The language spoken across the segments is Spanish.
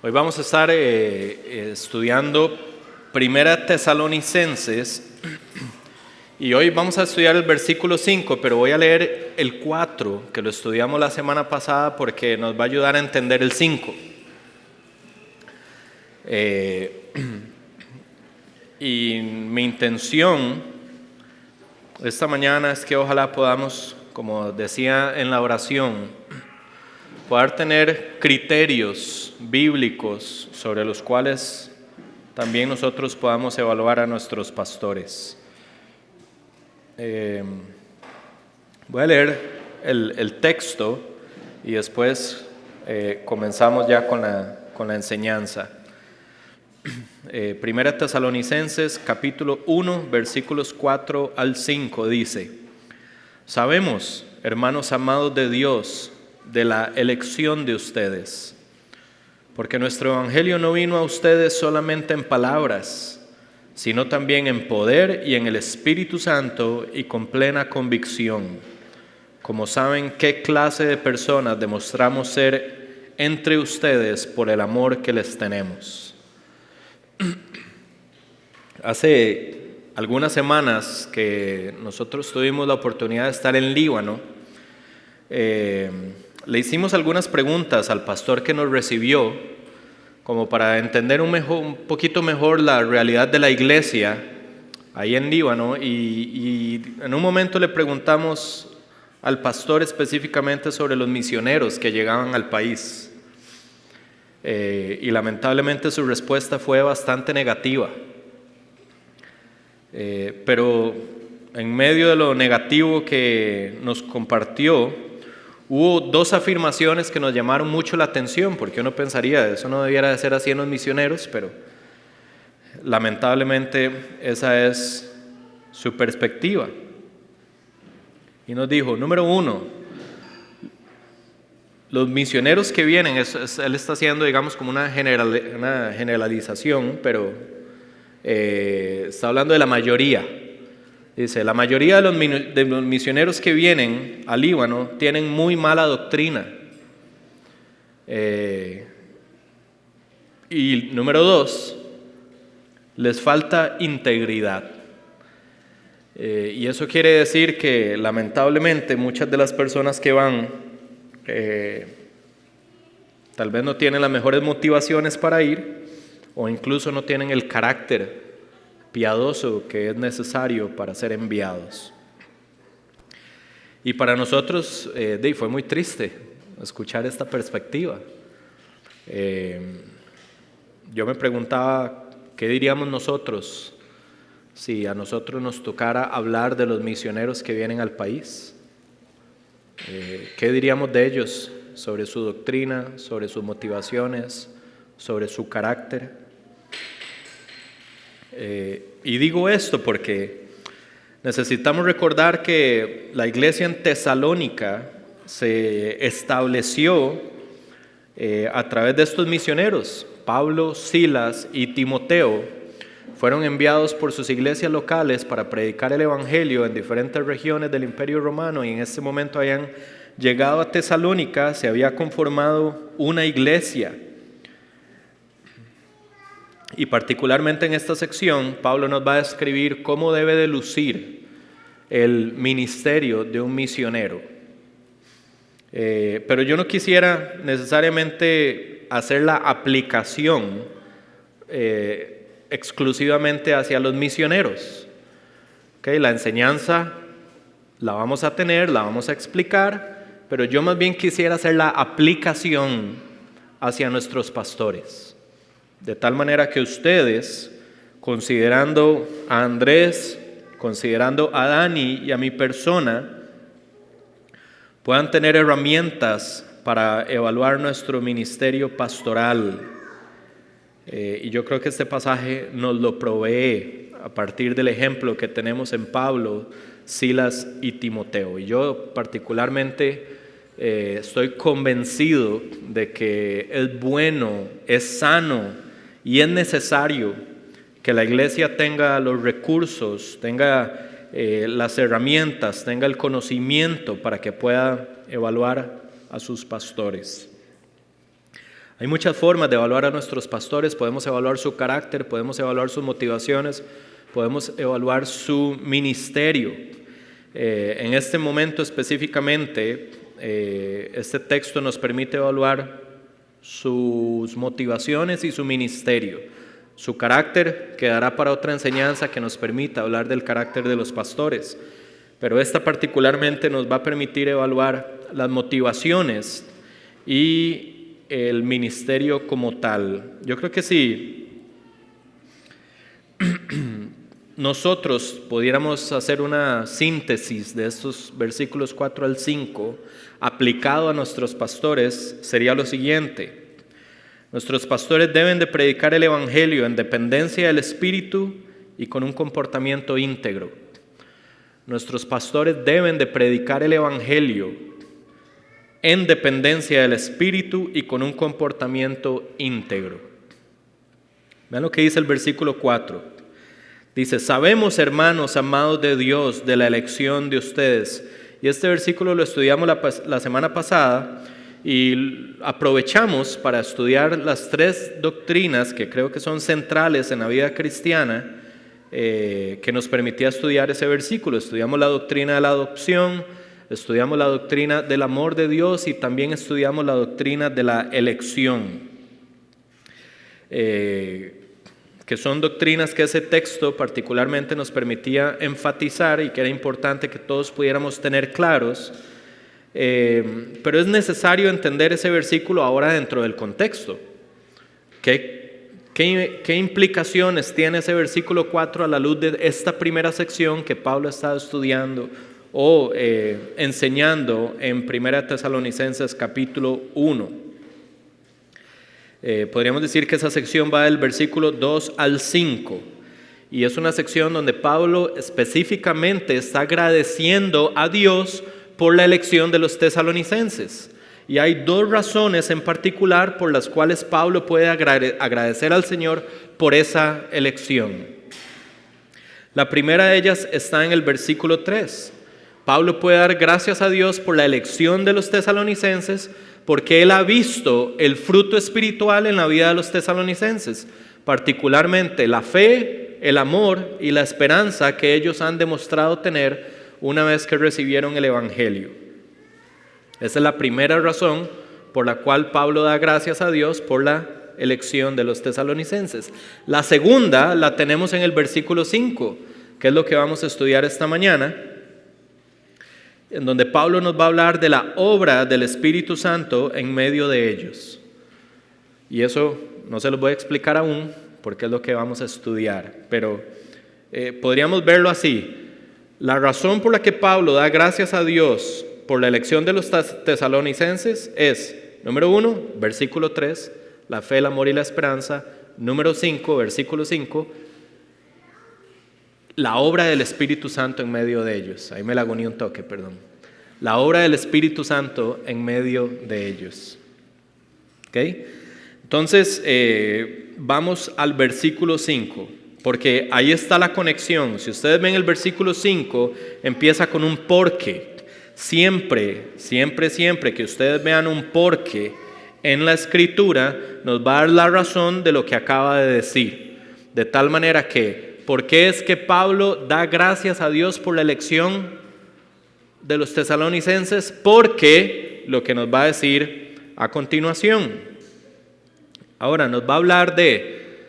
Hoy vamos a estar estudiando Primera Tesalonicenses y hoy vamos a estudiar el versículo 5, pero voy a leer el 4, que lo estudiamos la semana pasada porque nos va a ayudar a entender el 5. Y mi intención esta mañana es que ojalá podamos, como decía en la oración, poder tener criterios bíblicos sobre los cuales también nosotros podamos evaluar a nuestros pastores. Voy a leer el texto y después comenzamos ya con la enseñanza. Primera Tesalonicenses capítulo 1 versículos 4 al 5 dice: Sabemos, hermanos amados de Dios, de la elección de ustedes, porque nuestro evangelio no vino a ustedes solamente en palabras, sino también en poder y en el Espíritu Santo y con plena convicción, como saben qué clase de personas demostramos ser entre ustedes por el amor que les tenemos. Hace algunas semanas que nosotros tuvimos la oportunidad de estar en Líbano, le hicimos algunas preguntas al pastor que nos recibió, como para entender un poquito mejor la realidad de la iglesia ahí en Líbano, y en un momento le preguntamos al pastor específicamente sobre los misioneros que llegaban al país, y lamentablemente su respuesta fue bastante negativa, pero en medio de lo negativo que nos compartió, hubo dos afirmaciones que nos llamaron mucho la atención, porque uno pensaría, eso no debiera de ser así en los misioneros, pero lamentablemente esa es su perspectiva. Y nos dijo, número uno, los misioneros que vienen, él está haciendo, digamos, como una generalización, pero está hablando de la mayoría. Dice, la mayoría de los misioneros que vienen al Líbano tienen muy mala doctrina. Y número dos, les falta integridad. Y eso quiere decir que lamentablemente muchas de las personas que van tal vez no tienen las mejores motivaciones para ir, o incluso no tienen el carácter piadoso que es necesario para ser enviados. Y para nosotros fue muy triste escuchar esta perspectiva. Yo me preguntaba, ¿qué diríamos nosotros si a nosotros nos tocara hablar de los misioneros que vienen al país? ¿Qué diríamos de ellos sobre su doctrina, sobre sus motivaciones, sobre su carácter? Y digo esto porque necesitamos recordar que la iglesia en Tesalónica se estableció a través de estos misioneros. Pablo, Silas y Timoteo fueron enviados por sus iglesias locales para predicar el evangelio en diferentes regiones del Imperio Romano, y en ese momento habían llegado a Tesalónica, se había conformado una iglesia. Y particularmente en esta sección, Pablo nos va a describir cómo debe de lucir el ministerio de un misionero. Pero yo no quisiera necesariamente hacer la aplicación exclusivamente hacia los misioneros. La enseñanza la vamos a tener, la vamos a explicar, pero yo más bien quisiera hacer la aplicación hacia nuestros pastores. De tal manera que ustedes, considerando a Andrés, considerando a Dani y a mi persona, puedan tener herramientas para evaluar nuestro ministerio pastoral. Y yo creo que este pasaje nos lo provee a partir del ejemplo que tenemos en Pablo, Silas y Timoteo. Y yo particularmente estoy convencido de que es bueno, es sano y es necesario que la iglesia tenga los recursos, tenga las herramientas, tenga el conocimiento para que pueda evaluar a sus pastores. Hay muchas formas de evaluar a nuestros pastores. Podemos evaluar su carácter, podemos evaluar sus motivaciones, podemos evaluar su ministerio. En este momento específicamente, este texto nos permite evaluar sus motivaciones y su ministerio. Su carácter quedará para otra enseñanza que nos permita hablar del carácter de los pastores, pero esta particularmente nos va a permitir evaluar las motivaciones y el ministerio como tal. Yo creo que si nosotros pudiéramos hacer una síntesis de estos versículos 4 al 5 aplicado a nuestros pastores, sería lo siguiente: nuestros pastores deben de predicar el evangelio en dependencia del Espíritu y con un comportamiento íntegro. Nuestros pastores deben de predicar el evangelio en dependencia del Espíritu y con un comportamiento íntegro. Vean lo que dice el versículo 4. Dice: sabemos, hermanos amados de Dios, de la elección de ustedes. Y este versículo lo estudiamos la semana pasada y aprovechamos para estudiar las tres doctrinas que creo que son centrales en la vida cristiana, que nos permitía estudiar ese versículo. Estudiamos la doctrina de la adopción, estudiamos la doctrina del amor de Dios y también estudiamos la doctrina de la elección, que son doctrinas que ese texto particularmente nos permitía enfatizar y que era importante que todos pudiéramos tener claros, pero es necesario entender ese versículo ahora dentro del contexto. ¿Qué implicaciones tiene ese versículo 4 a la luz de esta primera sección que Pablo está estudiando o enseñando en 1 Tesalonicenses capítulo 1? Podríamos decir que esa sección va del versículo 2 al 5 y es una sección donde Pablo específicamente está agradeciendo a Dios por la elección de los tesalonicenses. Y hay dos razones en particular por las cuales Pablo puede agradecer al Señor por esa elección. La primera de ellas está en el versículo 3. Pablo puede dar gracias a Dios por la elección de los tesalonicenses porque él ha visto el fruto espiritual en la vida de los tesalonicenses, particularmente la fe, el amor y la esperanza que ellos han demostrado tener una vez que recibieron el evangelio. Esa es la primera razón por la cual Pablo da gracias a Dios por la elección de los tesalonicenses. La segunda la tenemos en el versículo 5, que es lo que vamos a estudiar esta mañana, en donde Pablo nos va a hablar de la obra del Espíritu Santo en medio de ellos. Y eso no se los voy a explicar aún, porque es lo que vamos a estudiar, pero podríamos verlo así. La razón por la que Pablo da gracias a Dios por la elección de los tesalonicenses es, número 1, versículo 3, la fe, el amor y la esperanza. Número 5, versículo 5, la obra del Espíritu Santo en medio de ellos. Ahí me la agoní un toque, perdón. La obra del Espíritu Santo en medio de ellos. ¿Okay? Entonces, vamos al versículo 5, porque ahí está la conexión. Si ustedes ven el versículo 5, empieza con un porque. Siempre que ustedes vean un porque en la Escritura, nos va a dar la razón de lo que acaba de decir. De tal manera que, ¿por qué es que Pablo da gracias a Dios por la elección de los tesalonicenses? Porque lo que nos va a decir a continuación. Ahora nos va a hablar de,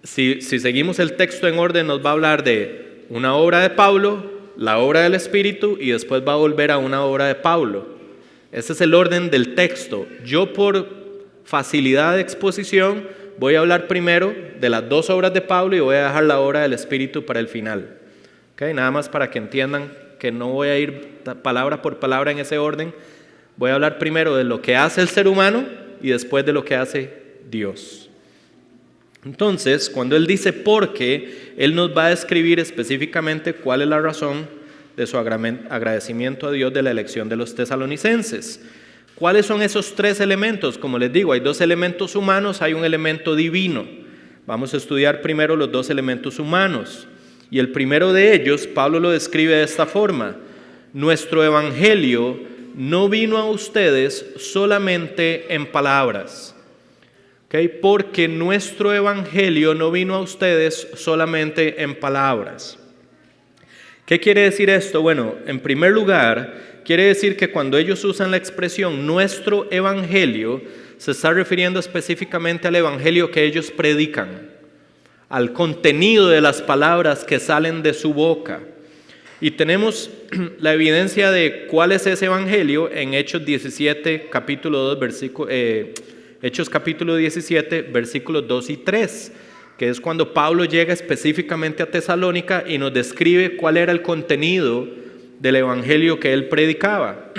si seguimos el texto en orden, nos va a hablar de una obra de Pablo, la obra del Espíritu y después va a volver a una obra de Pablo. Ese es el orden del texto. Yo por facilidad de exposición voy a hablar primero de las dos obras de Pablo y voy a dejar la obra del Espíritu para el final. ¿Okay? Nada más para que entiendan que no voy a ir palabra por palabra en ese orden. Voy a hablar primero de lo que hace el ser humano y después de lo que hace Dios. Entonces, cuando él dice porque, él nos va a describir específicamente cuál es la razón de su agradecimiento a Dios de la elección de los tesalonicenses. ¿Cuáles son esos tres elementos? Como les digo, hay dos elementos humanos, hay un elemento divino. Vamos a estudiar primero los dos elementos humanos. Y el primero de ellos, Pablo lo describe de esta forma: nuestro evangelio no vino a ustedes solamente en palabras. ¿Okay? Porque nuestro evangelio no vino a ustedes solamente en palabras. ¿Qué quiere decir esto? Bueno, en primer lugar, quiere decir que cuando ellos usan la expresión nuestro evangelio, se está refiriendo específicamente al evangelio que ellos predican, al contenido de las palabras que salen de su boca. Y tenemos la evidencia de cuál es ese evangelio en Hechos 17, capítulo 2, Hechos capítulo 17, versículos 2 y 3, que es cuando Pablo llega específicamente a Tesalónica y nos describe cuál era el contenido del evangelio que él predicaba.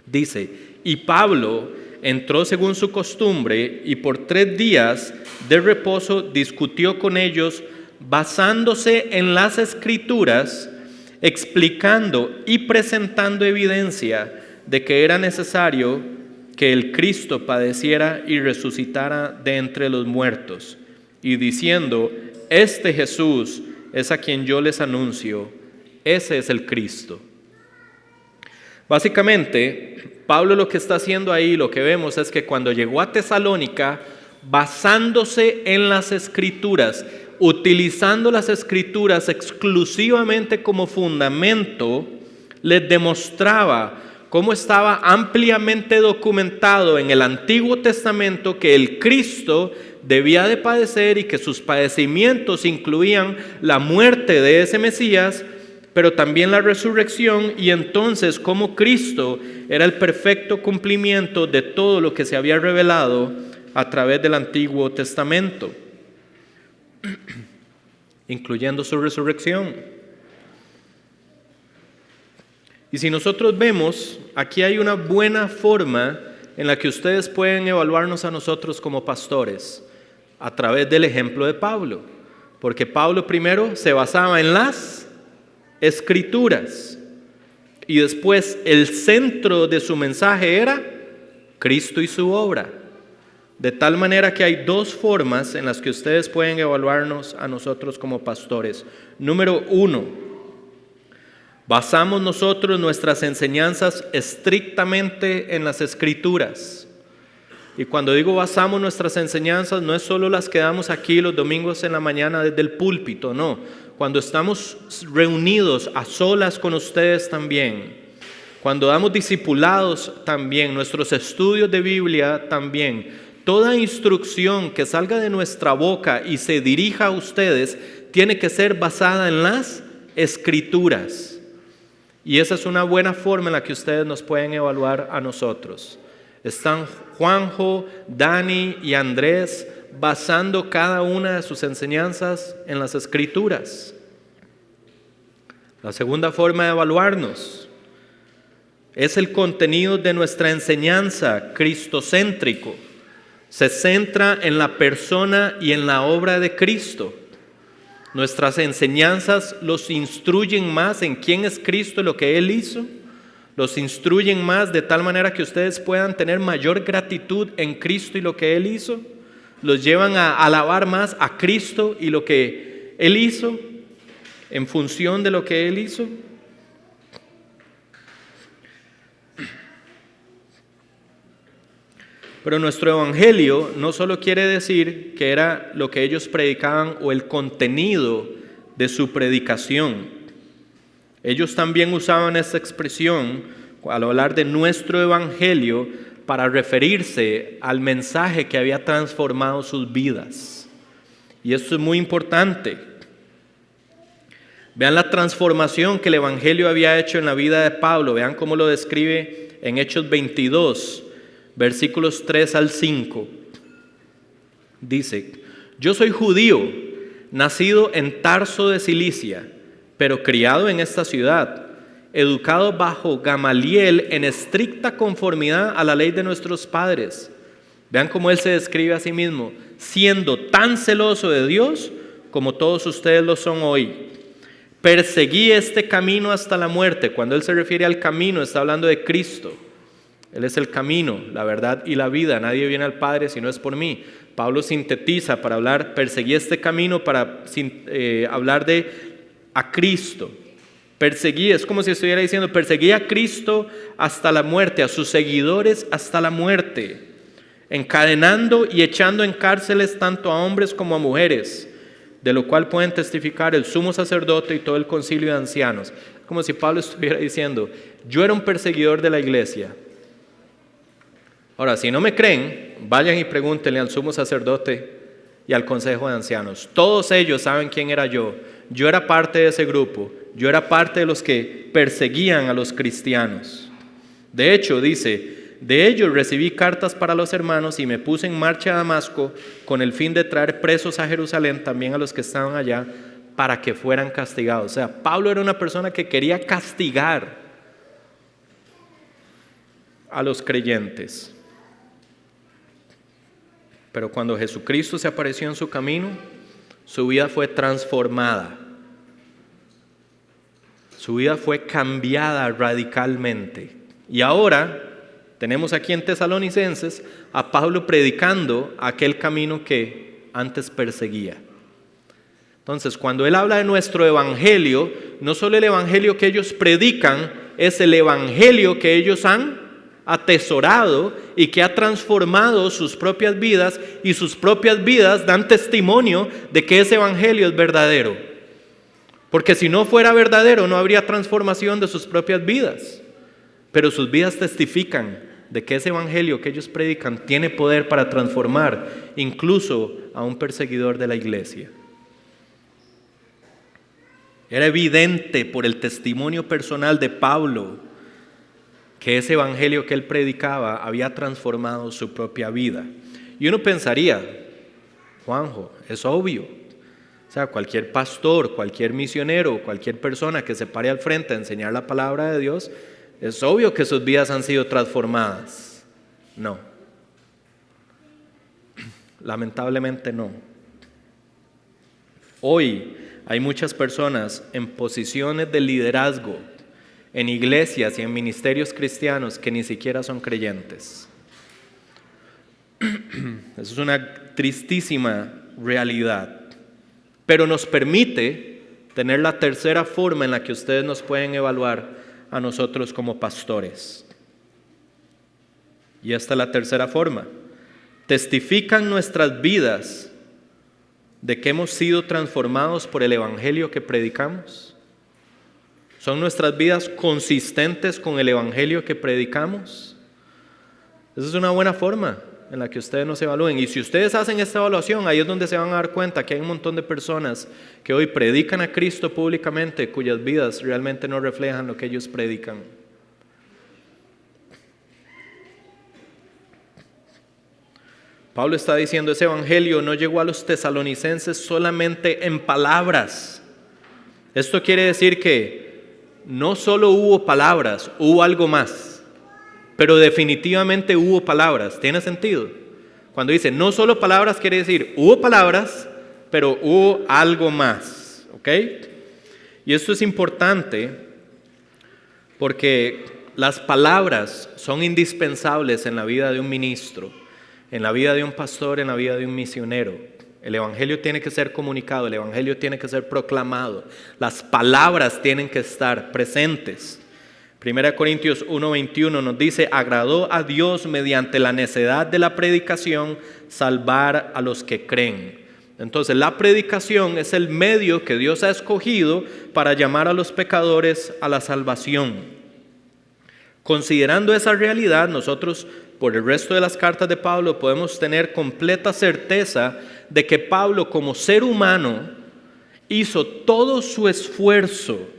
Dice, y Pablo entró según su costumbre y por 3 días de reposo discutió con ellos basándose en las Escrituras, explicando y presentando evidencia de que era necesario que el Cristo padeciera y resucitara de entre los muertos, y diciendo, este Jesús es a quien yo les anuncio, ese es el Cristo. Básicamente, Pablo lo que está haciendo ahí, lo que vemos es que cuando llegó a Tesalónica, basándose en las Escrituras, utilizando las Escrituras exclusivamente como fundamento, les demostraba cómo estaba ampliamente documentado en el Antiguo Testamento que el Cristo debía de padecer y que sus padecimientos incluían la muerte de ese Mesías, pero también la resurrección, y entonces cómo Cristo era el perfecto cumplimiento de todo lo que se había revelado a través del Antiguo Testamento, incluyendo su resurrección. Y si nosotros vemos, aquí hay una buena forma en la que ustedes pueden evaluarnos a nosotros como pastores, a través del ejemplo de Pablo. Porque Pablo primero se basaba en las Escrituras y después el centro de su mensaje era Cristo y su obra. De tal manera que hay 2 formas en las que ustedes pueden evaluarnos a nosotros como pastores. Número 1, basamos nosotros nuestras enseñanzas estrictamente en las Escrituras. Y cuando digo basamos nuestras enseñanzas, no es solo las que damos aquí los domingos en la mañana desde el púlpito, no. Cuando estamos reunidos a solas con ustedes también, cuando damos discipulados también, nuestros estudios de Biblia también, toda instrucción que salga de nuestra boca y se dirija a ustedes tiene que ser basada en las Escrituras. Y esa es una buena forma en la que ustedes nos pueden evaluar a nosotros. Están Juanjo, Dani y Andrés basando cada una de sus enseñanzas en las Escrituras. La segunda forma de evaluarnos es el contenido de nuestra enseñanza cristocéntrico. Se centra en la persona y en la obra de Cristo. Nuestras enseñanzas los instruyen más en quién es Cristo y lo que Él hizo. Los instruyen más de tal manera que ustedes puedan tener mayor gratitud en Cristo y lo que Él hizo. Los llevan a alabar más a Cristo y lo que Él hizo, en función de lo que Él hizo. Pero nuestro evangelio no solo quiere decir que era lo que ellos predicaban o el contenido de su predicación. Ellos también usaban esta expresión al hablar de nuestro evangelio para referirse al mensaje que había transformado sus vidas. Y esto es muy importante. Vean la transformación que el evangelio había hecho en la vida de Pablo. Vean cómo lo describe en Hechos 22, versículos 3 al 5. Dice, yo soy judío, nacido en Tarso de Cilicia, pero criado en esta ciudad, educado bajo Gamaliel en estricta conformidad a la ley de nuestros padres. Vean cómo él se describe a sí mismo, siendo tan celoso de Dios como todos ustedes lo son hoy. Perseguí este camino hasta la muerte. Cuando él se refiere al camino, está hablando de Cristo. Él es el camino, la verdad y la vida. Nadie viene al Padre si no es por mí. Pablo sintetiza para hablar, perseguí este camino para hablar de a Cristo. Perseguía, es como si estuviera diciendo, perseguía a Cristo hasta la muerte, a sus seguidores hasta la muerte, encadenando y echando en cárceles tanto a hombres como a mujeres, de lo cual pueden testificar el sumo sacerdote y todo el concilio de ancianos. Como si Pablo estuviera diciendo, yo era un perseguidor de la iglesia. Ahora, si no me creen, vayan y pregúntenle al sumo sacerdote y al consejo de ancianos. Todos ellos saben quién era yo. Yo era parte de ese grupo. Yo era parte de los que perseguían a los cristianos. De hecho, dice, de ellos recibí cartas para los hermanos y me puse en marcha a Damasco con el fin de traer presos a Jerusalén, también a los que estaban allá, para que fueran castigados. O sea, Pablo era una persona que quería castigar a los creyentes. Pero cuando Jesucristo se apareció en su camino, su vida fue transformada. Su vida fue cambiada radicalmente. Y ahora tenemos aquí en Tesalonicenses a Pablo predicando aquel camino que antes perseguía. Entonces, cuando él habla de nuestro evangelio, no solo el evangelio que ellos predican, es el evangelio que ellos han atesorado y que ha transformado sus propias vidas, y sus propias vidas dan testimonio de que ese evangelio es verdadero. Porque si no fuera verdadero, no habría transformación de sus propias vidas. Pero sus vidas testifican de que ese evangelio que ellos predican tiene poder para transformar incluso a un perseguidor de la iglesia. Era evidente por el testimonio personal de Pablo que ese evangelio que él predicaba había transformado su propia vida. Y uno pensaría, Juanjo, es obvio. O sea, cualquier pastor, cualquier misionero, cualquier persona que se pare al frente a enseñar la palabra de Dios, es obvio que sus vidas han sido transformadas. No. Lamentablemente no. Hoy hay muchas personas en posiciones de liderazgo, en iglesias y en ministerios cristianos que ni siquiera son creyentes. Eso es una tristísima realidad. Pero nos permite tener la tercera forma en la que ustedes nos pueden evaluar a nosotros como pastores. Y esta es la tercera forma. Testifican nuestras vidas de que hemos sido transformados por el evangelio que predicamos. ¿Son nuestras vidas consistentes con el evangelio que predicamos? Esa es una buena forma en la que ustedes nos evalúen. Y si ustedes hacen esta evaluación, ahí es donde se van a dar cuenta que hay un montón de personas que hoy predican a Cristo públicamente, cuyas vidas realmente no reflejan lo que ellos predican. Pablo está diciendo, ese evangelio no llegó a los tesalonicenses solamente en palabras. Esto quiere decir que no solo hubo palabras, hubo algo más. Pero definitivamente hubo palabras. ¿Tiene sentido? Cuando dice no solo palabras, quiere decir hubo palabras, pero hubo algo más. ¿Ok? Y esto es importante porque las palabras son indispensables en la vida de un ministro, en la vida de un pastor, en la vida de un misionero. El evangelio tiene que ser comunicado, el evangelio tiene que ser proclamado. Las palabras tienen que estar presentes. 1 Corintios 1:21 nos dice, agradó a Dios mediante la necedad de la predicación salvar a los que creen. Entonces la predicación es el medio que Dios ha escogido para llamar a los pecadores a la salvación. Considerando esa realidad, nosotros por el resto de las cartas de Pablo podemos tener completa certeza de que Pablo como ser humano hizo todo su esfuerzo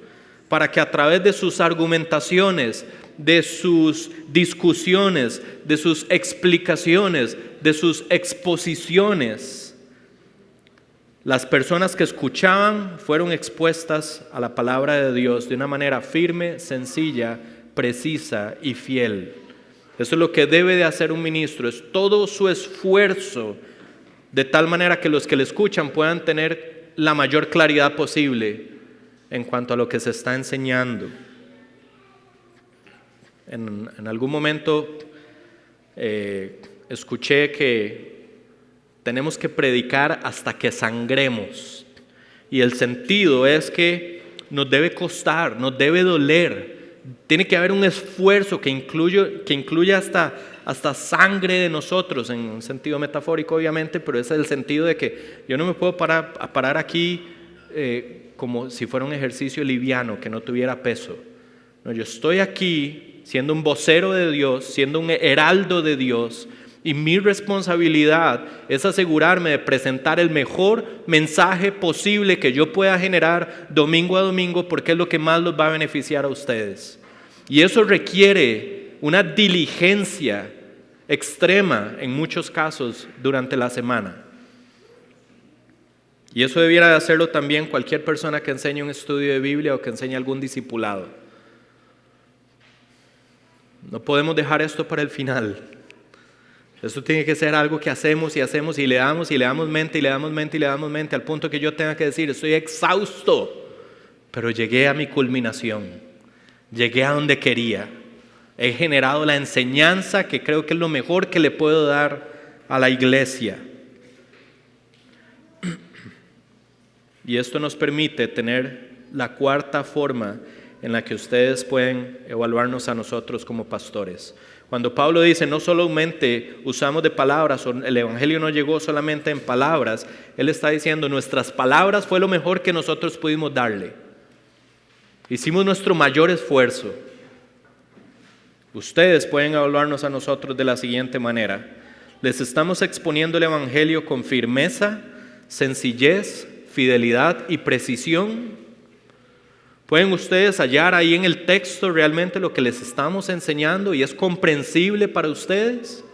para que a través de sus argumentaciones, de sus discusiones, de sus explicaciones, de sus exposiciones, las personas que escuchaban fueron expuestas a la palabra de Dios de una manera firme, sencilla, precisa y fiel. Eso es lo que debe de hacer un ministro, es todo su esfuerzo, de tal manera que los que le escuchan puedan tener la mayor claridad posible en cuanto a lo que se está enseñando. En algún momento escuché que tenemos que predicar hasta que sangremos. Y el sentido es que nos debe costar, nos debe doler. Tiene que haber un esfuerzo que incluya hasta sangre de nosotros, en un sentido metafórico obviamente, pero ese es el sentido de que yo no me puedo parar aquí como si fuera un ejercicio liviano, que no tuviera peso. No, yo estoy aquí siendo un vocero de Dios, siendo un heraldo de Dios, y mi responsabilidad es asegurarme de presentar el mejor mensaje posible que yo pueda generar domingo a domingo, porque es lo que más los va a beneficiar a ustedes. Y eso requiere una diligencia extrema en muchos casos durante la semana. Y eso debiera de hacerlo también cualquier persona que enseñe un estudio de Biblia o que enseñe algún discipulado. No podemos dejar esto para el final. Esto tiene que ser algo que hacemos y le damos mente al punto que yo tenga que decir, estoy exhausto, pero llegué a mi culminación, llegué a donde quería, he generado la enseñanza que creo que es lo mejor que le puedo dar a la iglesia. Y esto nos permite tener la cuarta forma en la que ustedes pueden evaluarnos a nosotros como pastores. Cuando Pablo dice, no solamente usamos de palabras, o el evangelio no llegó solamente en palabras, él está diciendo, nuestras palabras fue lo mejor que nosotros pudimos darle. Hicimos nuestro mayor esfuerzo. Ustedes pueden evaluarnos a nosotros de la siguiente manera. Les estamos exponiendo el evangelio con firmeza, sencillez, fidelidad y precisión. ¿Pueden ustedes hallar ahí en el texto realmente lo que les estamos enseñando y es comprensible para ustedes?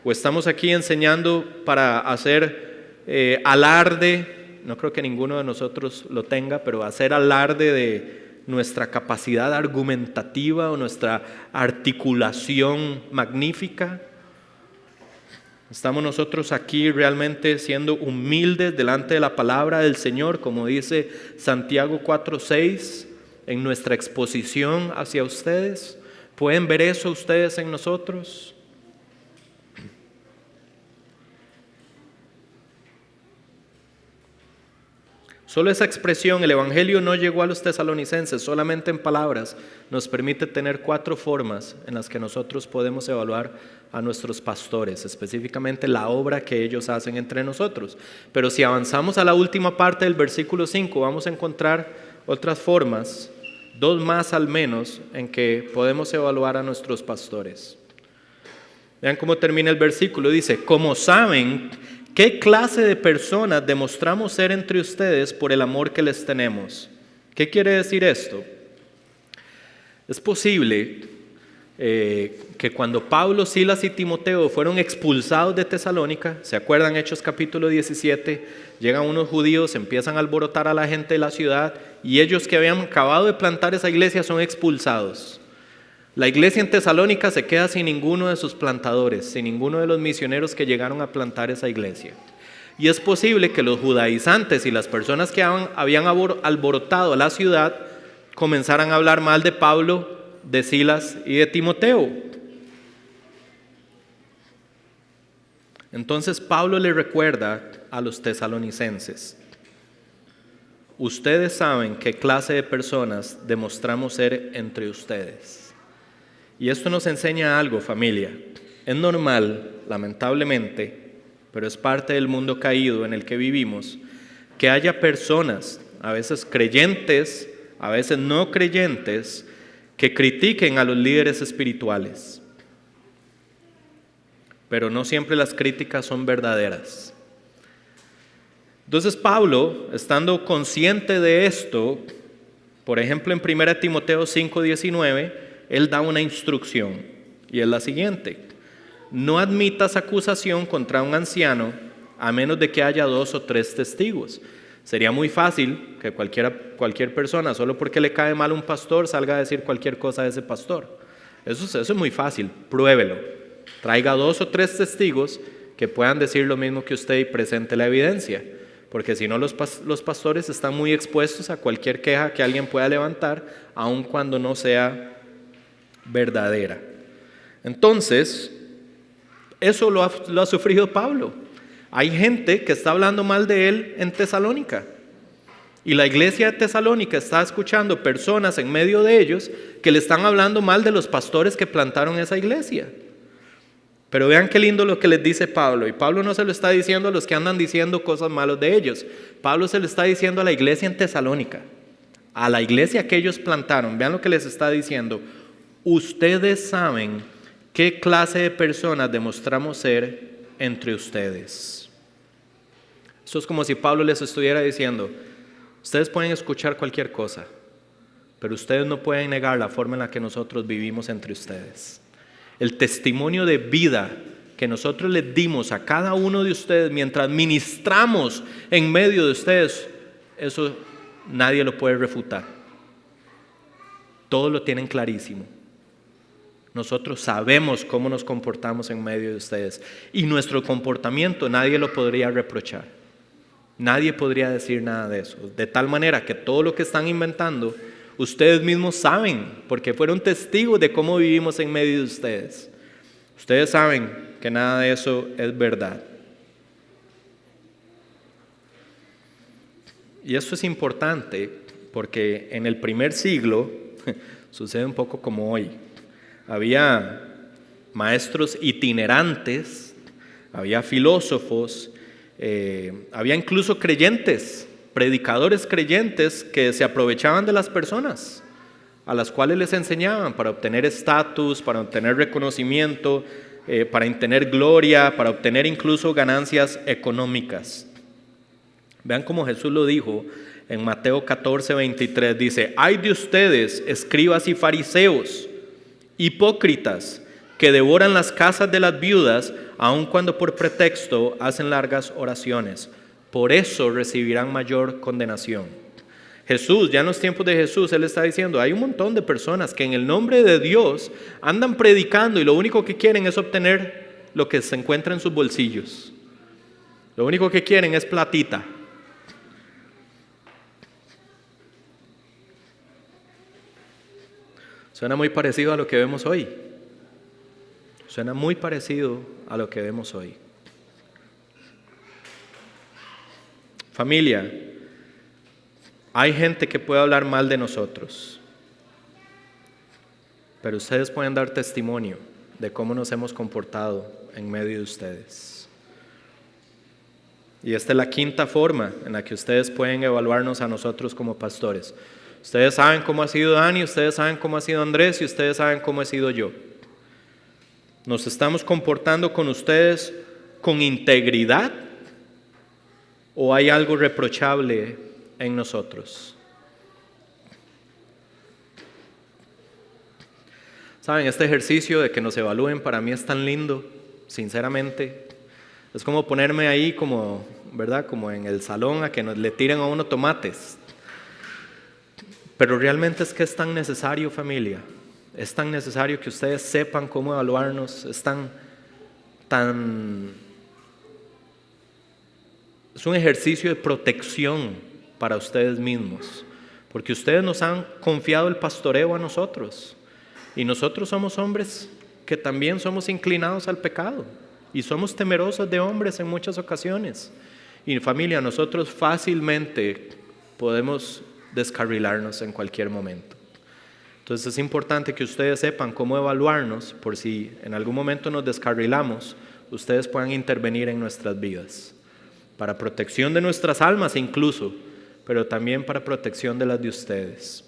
¿O estamos aquí enseñando para hacer alarde? No creo que ninguno de nosotros lo tenga, pero hacer alarde de nuestra capacidad argumentativa o nuestra articulación magnífica. ¿Estamos nosotros aquí realmente siendo humildes delante de la palabra del Señor, como dice Santiago 4:6, en nuestra exposición hacia ustedes? ¿Pueden ver eso ustedes en nosotros? Solo esa expresión, el evangelio no llegó a los tesalonicenses solamente en palabras, nos permite tener 4 formas en las que nosotros podemos evaluar a nuestros pastores, específicamente la obra que ellos hacen entre nosotros. Pero si avanzamos a la última parte del versículo 5, vamos a encontrar otras formas, 2 más al menos, en que podemos evaluar a nuestros pastores. Vean cómo termina el versículo, dice, como saben, ¿qué clase de personas demostramos ser entre ustedes por el amor que les tenemos? ¿Qué quiere decir esto? Es posible que cuando Pablo, Silas y Timoteo fueron expulsados de Tesalónica, ¿se acuerdan Hechos capítulo 17? Llegan unos judíos, empiezan a alborotar a la gente de la ciudad y ellos que habían acabado de plantar esa iglesia son expulsados. La iglesia en Tesalónica se queda sin ninguno de sus plantadores, sin ninguno de los misioneros que llegaron a plantar esa iglesia. Y es posible que los judaizantes y las personas que habían alborotado a la ciudad comenzaran a hablar mal de Pablo, de Silas y de Timoteo. Entonces Pablo le recuerda a los tesalonicenses, ustedes saben qué clase de personas demostramos ser entre ustedes. Y esto nos enseña algo, familia. Es normal, lamentablemente, pero es parte del mundo caído en el que vivimos, que haya personas, a veces creyentes, a veces no creyentes, que critiquen a los líderes espirituales. Pero no siempre las críticas son verdaderas. Entonces Pablo, estando consciente de esto, por ejemplo en 1 Timoteo 5:19, él da una instrucción y es la siguiente: no admitas acusación contra un anciano a menos de que haya 2 o 3 testigos. Sería muy fácil que cualquier persona, solo porque le cae mal un pastor, salga a decir cualquier cosa de ese pastor. Eso es muy fácil, pruébelo. Traiga 2 o 3 testigos que puedan decir lo mismo que usted y presente la evidencia. Porque si no, los pastores están muy expuestos a cualquier queja que alguien pueda levantar, aun cuando no sea verdadera. Entonces, eso lo ha sufrido Pablo. Hay gente que está hablando mal de él en Tesalónica. Y la iglesia de Tesalónica está escuchando personas en medio de ellos que le están hablando mal de los pastores que plantaron esa iglesia. Pero vean qué lindo lo que les dice Pablo. Y Pablo no se lo está diciendo a los que andan diciendo cosas malas de ellos. Pablo se lo está diciendo a la iglesia en Tesalónica, a la iglesia que ellos plantaron. Vean lo que les está diciendo. Ustedes saben qué clase de personas demostramos ser entre ustedes. Eso es como si Pablo les estuviera diciendo: ustedes pueden escuchar cualquier cosa, pero ustedes no pueden negar la forma en la que nosotros vivimos entre ustedes. El testimonio de vida que nosotros les dimos a cada uno de ustedes mientras ministramos en medio de ustedes, eso nadie lo puede refutar. Todos lo tienen clarísimo. Nosotros sabemos cómo nos comportamos en medio de ustedes, y nuestro comportamiento nadie lo podría reprochar. Nadie podría decir nada de eso. De tal manera que todo lo que están inventando, ustedes mismos saben, porque fueron testigos de cómo vivimos en medio de ustedes. Ustedes saben que nada de eso es verdad. Y esto es importante porque en el primer siglo sucede un poco como hoy. Había maestros itinerantes, había filósofos, había incluso creyentes, predicadores creyentes que se aprovechaban de las personas a las cuales les enseñaban para obtener estatus, para obtener reconocimiento, para obtener gloria, para obtener incluso ganancias económicas. Vean cómo Jesús lo dijo en Mateo 14:23, dice: ay de ustedes, escribas y fariseos, hipócritas, que devoran las casas de las viudas, aun cuando por pretexto hacen largas oraciones. Por eso recibirán mayor condenación. Jesús, ya en los tiempos de Jesús, Él está diciendo: hay un montón de personas que en el nombre de Dios andan predicando y lo único que quieren es obtener lo que se encuentra en sus bolsillos. Lo único que quieren es platita. Suena muy parecido a lo que vemos hoy. Suena muy parecido a lo que vemos hoy. Familia, hay gente que puede hablar mal de nosotros, pero ustedes pueden dar testimonio de cómo nos hemos comportado en medio de ustedes. Y esta es la quinta forma en la que ustedes pueden evaluarnos a nosotros como pastores. Ustedes saben cómo ha sido Dani, ustedes saben cómo ha sido Andrés y ustedes saben cómo he sido yo. ¿Nos estamos comportando con ustedes con integridad o hay algo reprochable en nosotros? Saben, este ejercicio de que nos evalúen para mí es tan lindo, sinceramente. Es como ponerme ahí como, ¿verdad? Como en el salón a que le tiren a uno tomates. Pero realmente es que es tan necesario, familia. Es tan necesario que ustedes sepan cómo evaluarnos. Es es un ejercicio de protección para ustedes mismos. Porque ustedes nos han confiado el pastoreo a nosotros. Y nosotros somos hombres que también somos inclinados al pecado. Y somos temerosos de hombres en muchas ocasiones. Y familia, nosotros fácilmente podemos descarrilarnos en cualquier momento. Entonces es importante que ustedes sepan cómo evaluarnos, por si en algún momento nos descarrilamos, ustedes puedan intervenir en nuestras vidas, para protección de nuestras almas incluso, pero también para protección de las de ustedes.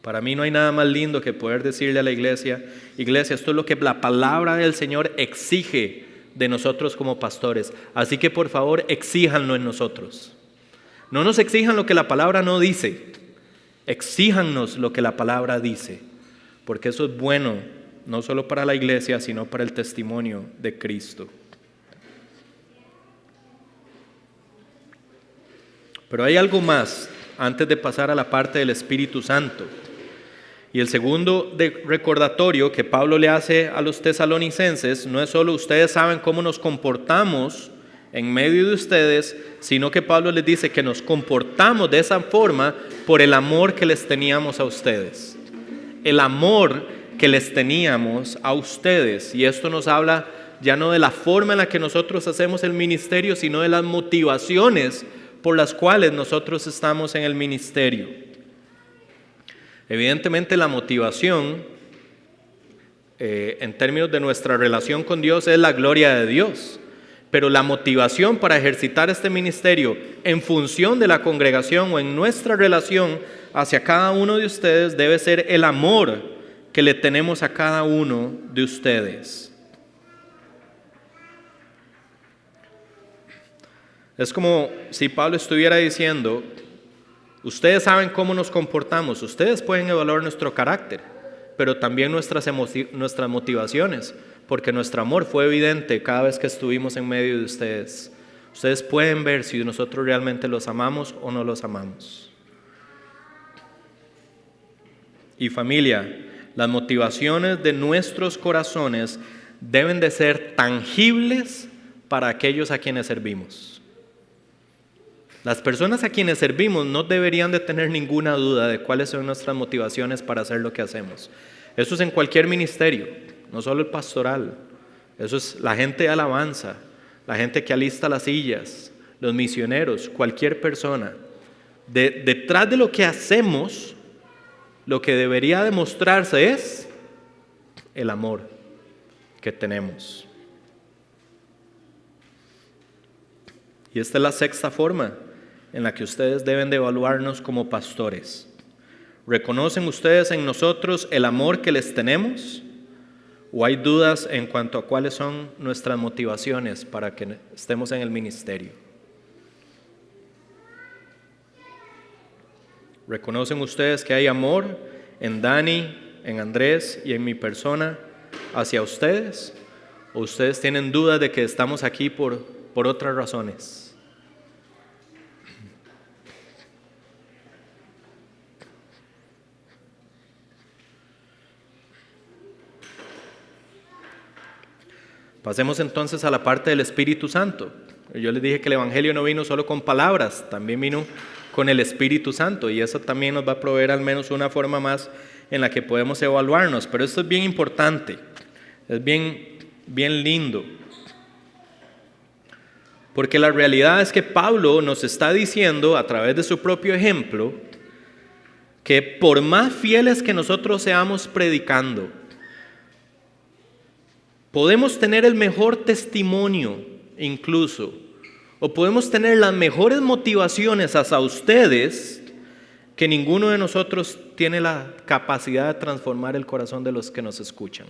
Para mí no hay nada más lindo que poder decirle a la iglesia: iglesia, esto es lo que la palabra del Señor exige de nosotros como pastores, así que por favor exíjanlo en nosotros. No nos exijan lo que la palabra no dice, exíjanos lo que la palabra dice, porque eso es bueno, no solo para la iglesia, sino para el testimonio de Cristo. Pero hay algo más antes de pasar a la parte del Espíritu Santo. Y el segundo recordatorio que Pablo le hace a los tesalonicenses no es solo ustedes saben cómo nos comportamos en medio de ustedes, sino que Pablo les dice que nos comportamos de esa forma por el amor que les teníamos a ustedes. El amor que les teníamos a ustedes. Y esto nos habla ya no de la forma en la que nosotros hacemos el ministerio, sino de las motivaciones por las cuales nosotros estamos en el ministerio. Evidentemente la motivación, en términos de nuestra relación con Dios, es la gloria de Dios. Pero la motivación para ejercitar este ministerio en función de la congregación o en nuestra relación hacia cada uno de ustedes debe ser el amor que le tenemos a cada uno de ustedes. Es como si Pablo estuviera diciendo, ustedes saben cómo nos comportamos, ustedes pueden evaluar nuestro carácter, pero también nuestras motivaciones, porque nuestro amor fue evidente cada vez que estuvimos en medio de ustedes. Ustedes pueden ver si nosotros realmente los amamos o no los amamos. Y familia, las motivaciones de nuestros corazones deben de ser tangibles para aquellos a quienes servimos. Las personas a quienes servimos no deberían de tener ninguna duda de cuáles son nuestras motivaciones para hacer lo que hacemos. Eso es en cualquier ministerio, no solo el pastoral. Eso es la gente de alabanza, la gente que alista las sillas, los misioneros, cualquier persona. Detrás de lo que hacemos, lo que debería demostrarse es el amor que tenemos. Y esta es la sexta forma en la que ustedes deben de evaluarnos como pastores. ¿Reconocen ustedes en nosotros el amor que les tenemos? ¿O hay dudas en cuanto a cuáles son nuestras motivaciones para que estemos en el ministerio? ¿Reconocen ustedes que hay amor en Dani, en Andrés y en mi persona hacia ustedes? ¿O ustedes tienen dudas de que estamos aquí por otras razones? Pasemos entonces a la parte del Espíritu Santo. Yo les dije que el Evangelio no vino solo con palabras, también vino con el Espíritu Santo, y eso también nos va a proveer al menos una forma más en la que podemos evaluarnos. Pero esto es bien importante, es bien lindo, porque la realidad es que Pablo nos está diciendo a través de su propio ejemplo que por más fieles que nosotros seamos predicando, podemos tener el mejor testimonio incluso, o podemos tener las mejores motivaciones hacia ustedes, que ninguno de nosotros tiene la capacidad de transformar el corazón de los que nos escuchan.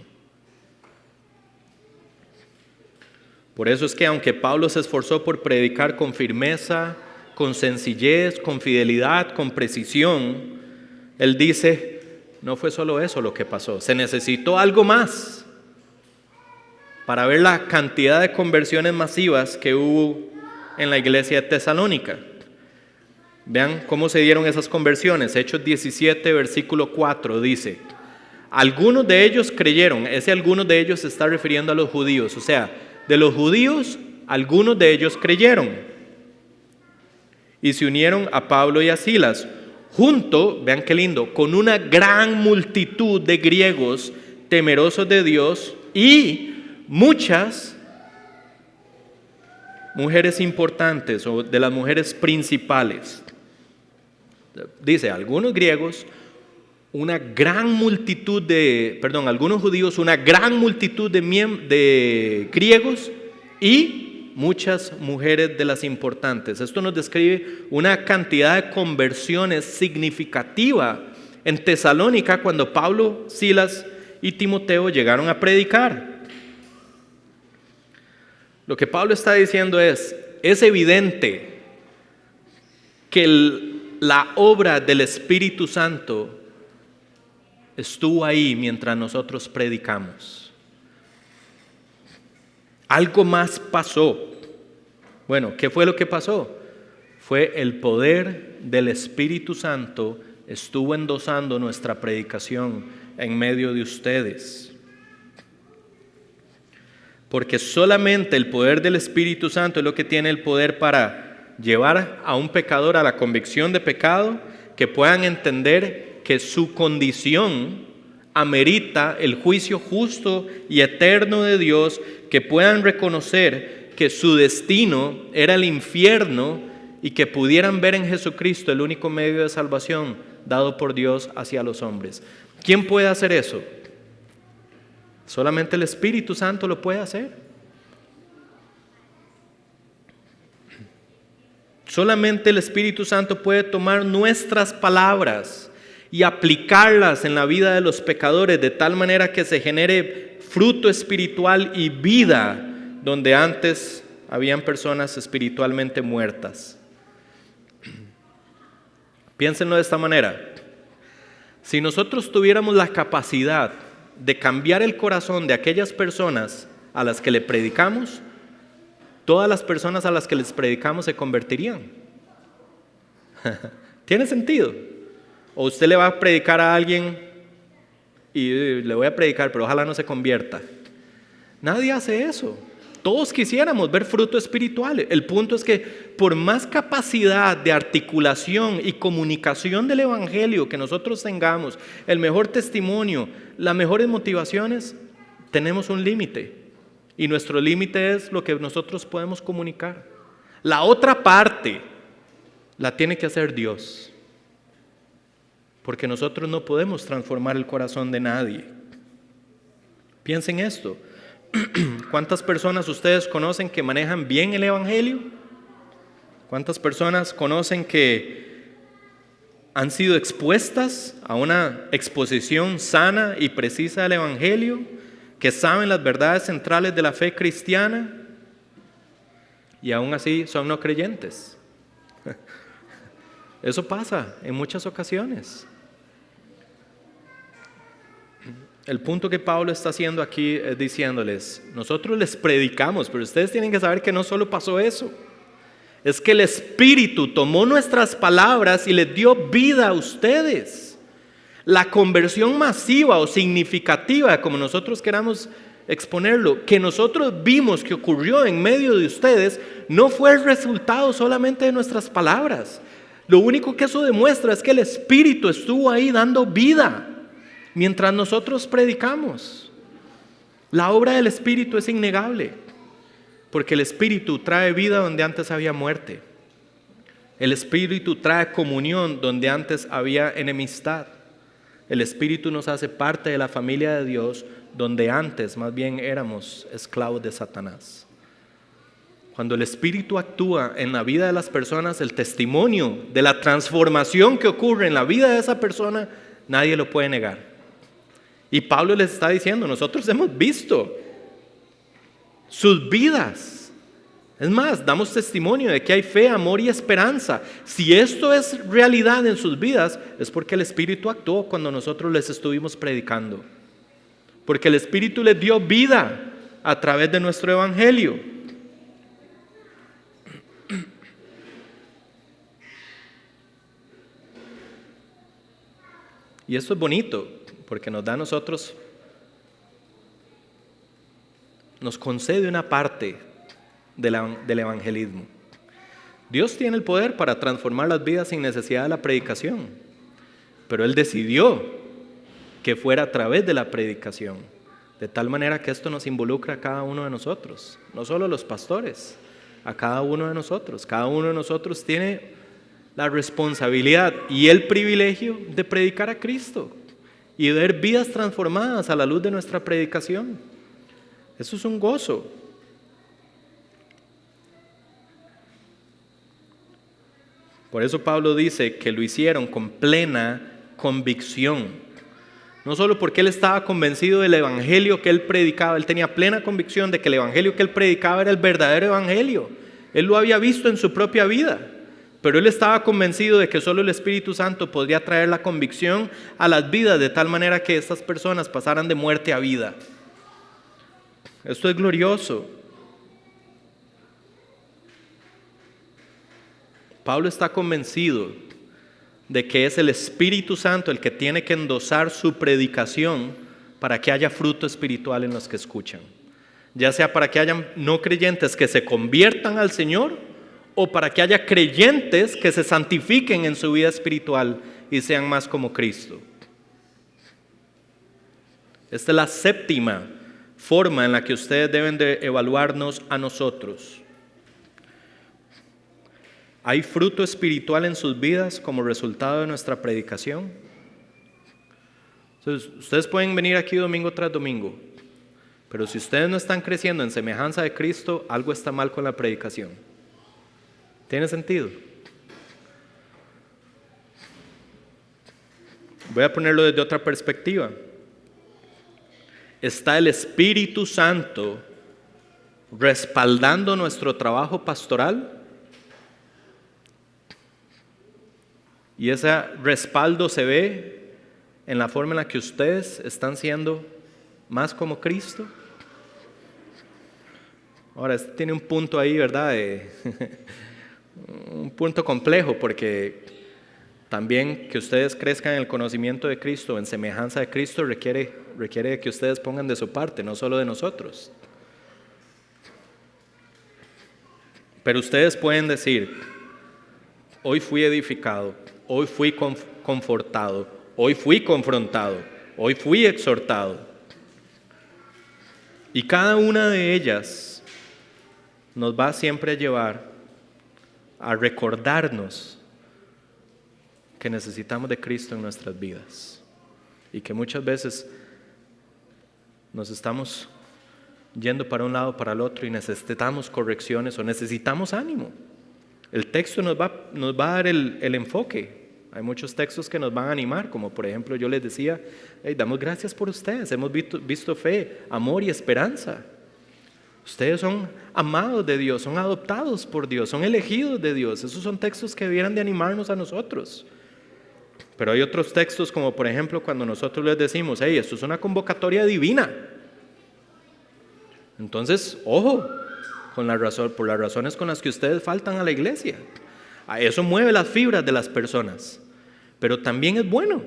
Por eso es que aunque Pablo se esforzó por predicar con firmeza, con sencillez, con fidelidad, con precisión, él dice, no fue solo eso lo que pasó, se necesitó algo más para ver la cantidad de conversiones masivas que hubo en la iglesia de Tesalónica. Vean cómo se dieron esas conversiones. Hechos 17, versículo 4 dice, algunos de ellos creyeron. Ese algunos de ellos se está refiriendo a los judíos. O sea, de los judíos, algunos de ellos creyeron y se unieron a Pablo y a Silas, junto, vean qué lindo, con una gran multitud de griegos temerosos de Dios y muchas mujeres importantes o de las mujeres principales. Dice, algunos griegos, algunos judíos, una gran multitud de griegos y muchas mujeres de las importantes. Esto nos describe una cantidad de conversiones significativa en Tesalónica cuando Pablo, Silas y Timoteo llegaron a predicar. Lo que Pablo está diciendo es evidente que la obra del Espíritu Santo estuvo ahí mientras nosotros predicamos. Algo más pasó. Bueno, ¿qué fue lo que pasó? Fue el poder del Espíritu Santo estuvo endosando nuestra predicación en medio de ustedes. Porque solamente el poder del Espíritu Santo es lo que tiene el poder para llevar a un pecador a la convicción de pecado, que puedan entender que su condición amerita el juicio justo y eterno de Dios, que puedan reconocer que su destino era el infierno y que pudieran ver en Jesucristo el único medio de salvación dado por Dios hacia los hombres. ¿Quién puede hacer eso? Solamente el Espíritu Santo lo puede hacer. Solamente el Espíritu Santo puede tomar nuestras palabras y aplicarlas en la vida de los pecadores de tal manera que se genere fruto espiritual y vida donde antes habían personas espiritualmente muertas. Piénsenlo de esta manera. Si nosotros tuviéramos la capacidad de cambiar el corazón de aquellas personas a las que le predicamos, todas las personas a las que les predicamos se convertirían. ¿Tiene sentido? O usted le va a predicar a alguien y le voy a predicar, pero ojalá no se convierta. Nadie hace eso. Todos quisiéramos ver fruto espiritual. El punto es que por más capacidad de articulación y comunicación del Evangelio que nosotros tengamos, el mejor testimonio, las mejores motivaciones, tenemos un límite. Y nuestro límite es lo que nosotros podemos comunicar. La otra parte la tiene que hacer Dios. Porque nosotros no podemos transformar el corazón de nadie. Piensen esto. ¿Cuántas personas ustedes conocen que manejan bien el Evangelio? ¿Cuántas personas conocen que han sido expuestas a una exposición sana y precisa del Evangelio? Que saben las verdades centrales de la fe cristiana y aún así son no creyentes. Eso pasa en muchas ocasiones. El punto que Pablo está haciendo aquí es diciéndoles, nosotros les predicamos, pero ustedes tienen que saber que no solo pasó eso. Es que el Espíritu tomó nuestras palabras y les dio vida a ustedes. La conversión masiva o significativa, como nosotros queramos exponerlo, que nosotros vimos que ocurrió en medio de ustedes, no fue el resultado solamente de nuestras palabras. Lo único que eso demuestra es que el Espíritu estuvo ahí dando vida mientras nosotros predicamos. La obra del Espíritu es innegable, porque el Espíritu trae vida donde antes había muerte. El Espíritu trae comunión donde antes había enemistad. El Espíritu nos hace parte de la familia de Dios donde antes más bien éramos esclavos de Satanás. Cuando el Espíritu actúa en la vida de las personas, el testimonio de la transformación que ocurre en la vida de esa persona, nadie lo puede negar. Y Pablo les está diciendo, nosotros hemos visto sus vidas. Es más, damos testimonio de que hay fe, amor y esperanza. Si esto es realidad en sus vidas, es porque el Espíritu actuó cuando nosotros les estuvimos predicando. Porque el Espíritu les dio vida a través de nuestro Evangelio. Y esto es bonito, porque nos da a nosotros, nos concede una parte del evangelismo. Dios tiene el poder para transformar las vidas sin necesidad de la predicación, pero Él decidió que fuera a través de la predicación, de tal manera que esto nos involucra a cada uno de nosotros, no solo a los pastores, a cada uno de nosotros. Cada uno de nosotros tiene la responsabilidad y el privilegio de predicar a Cristo y ver vidas transformadas a la luz de nuestra predicación. Eso es un gozo. Por eso Pablo dice que lo hicieron con plena convicción. No solo porque él estaba convencido del evangelio que él predicaba, él tenía plena convicción de que el evangelio que él predicaba era el verdadero evangelio. Él lo había visto en su propia vida. Pero él estaba convencido de que solo el Espíritu Santo podría traer la convicción a las vidas de tal manera que estas personas pasaran de muerte a vida. Esto es glorioso. Pablo está convencido de que es el Espíritu Santo el que tiene que endosar su predicación para que haya fruto espiritual en los que escuchan. Ya sea para que hayan no creyentes que se conviertan al Señor, o para que haya creyentes que se santifiquen en su vida espiritual y sean más como Cristo. Esta es la séptima forma en la que ustedes deben de evaluarnos a nosotros. ¿Hay fruto espiritual en sus vidas como resultado de nuestra predicación? Entonces, ustedes pueden venir aquí domingo tras domingo, pero si ustedes no están creciendo en semejanza de Cristo, algo está mal con la predicación. ¿Tiene sentido? Voy a ponerlo desde otra perspectiva. ¿Está el Espíritu Santo respaldando nuestro trabajo pastoral? Y ese respaldo se ve en la forma en la que ustedes están siendo más como Cristo. Ahora, este tiene un punto ahí, ¿verdad? Un punto complejo, porque también que ustedes crezcan en el conocimiento de Cristo, en semejanza de Cristo, requiere que ustedes pongan de su parte, no solo de nosotros. Pero ustedes pueden decir: hoy fui edificado, hoy fui confortado, hoy fui confrontado, hoy fui exhortado. Y cada una de ellas nos va siempre a llevar a recordarnos que necesitamos de Cristo en nuestras vidas y que muchas veces nos estamos yendo para un lado o para el otro y necesitamos correcciones o necesitamos ánimo. El texto nos va a dar el enfoque. Hay muchos textos que nos van a animar, como por ejemplo yo les decía: hey, damos gracias por ustedes, hemos visto fe, amor y esperanza. Ustedes son amados de Dios, son adoptados por Dios, son elegidos de Dios. Esos son textos que debieran de animarnos a nosotros. Pero hay otros textos, como por ejemplo cuando nosotros les decimos: hey, esto es una convocatoria divina. Entonces, ojo, por las razones con las que ustedes faltan a la iglesia. Eso mueve las fibras de las personas. Pero también es bueno,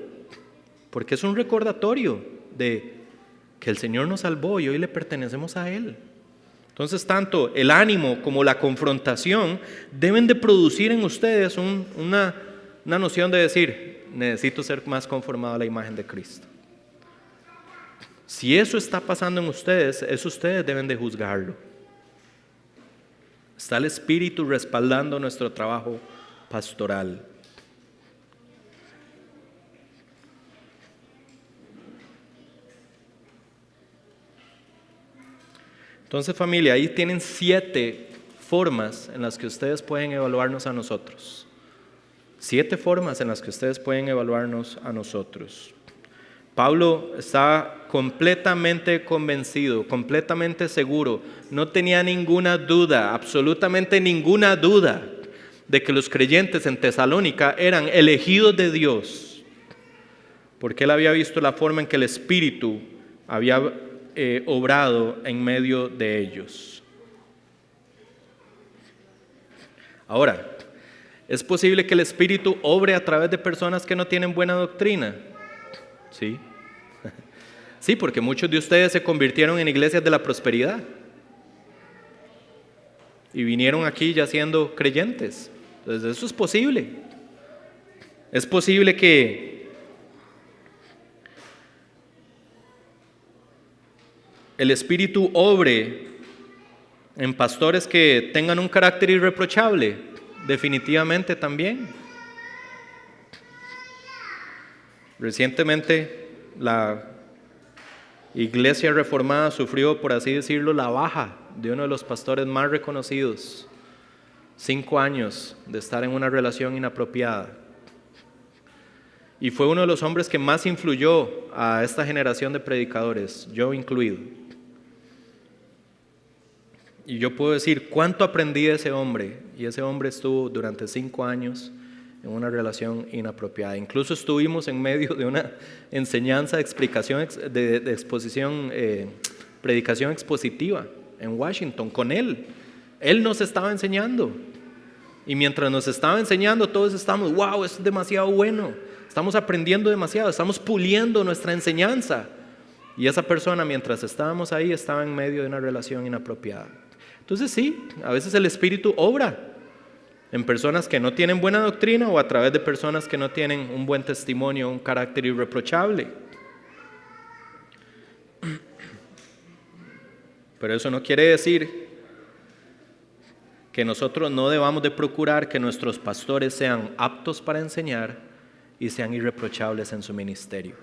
porque es un recordatorio de que el Señor nos salvó y hoy le pertenecemos a Él. Entonces, tanto el ánimo como la confrontación deben de producir en ustedes una noción de decir: necesito ser más conformado a la imagen de Cristo. Si eso está pasando en ustedes, eso ustedes deben de juzgarlo. Está el Espíritu respaldando nuestro trabajo pastoral. Entonces, familia, ahí tienen 7 formas en las que ustedes pueden evaluarnos a nosotros. 7 formas en las que ustedes pueden evaluarnos a nosotros. Pablo estaba completamente convencido, completamente seguro, no tenía ninguna duda, absolutamente ninguna duda, de que los creyentes en Tesalónica eran elegidos de Dios, porque él había visto la forma en que el Espíritu había obrado en medio de ellos. Ahora, ¿es posible que el Espíritu obre a través de personas que no tienen buena doctrina? Sí. Sí, porque muchos de ustedes se convirtieron en iglesias de la prosperidad y vinieron aquí ya siendo creyentes. Entonces eso es posible. Es posible que el Espíritu obre en pastores que tengan un carácter irreprochable. Definitivamente también. Recientemente la Iglesia Reformada sufrió, por así decirlo, la baja de uno de los pastores más reconocidos. 5 años de estar en una relación inapropiada. Y fue uno de los hombres que más influyó a esta generación de predicadores, yo incluido. Y yo puedo decir cuánto aprendí de ese hombre. Y ese hombre estuvo durante 5 años en una relación inapropiada. Incluso estuvimos en medio de una enseñanza, de exposición, predicación expositiva en Washington con él. Él nos estaba enseñando. Y mientras nos estaba enseñando, todos estábamos: wow, esto es demasiado bueno. Estamos aprendiendo demasiado, estamos puliendo nuestra enseñanza. Y esa persona, mientras estábamos ahí, estaba en medio de una relación inapropiada. Entonces sí, a veces el Espíritu obra en personas que no tienen buena doctrina o a través de personas que no tienen un buen testimonio, un carácter irreprochable. Pero eso no quiere decir que nosotros no debamos de procurar que nuestros pastores sean aptos para enseñar y sean irreprochables en su ministerio.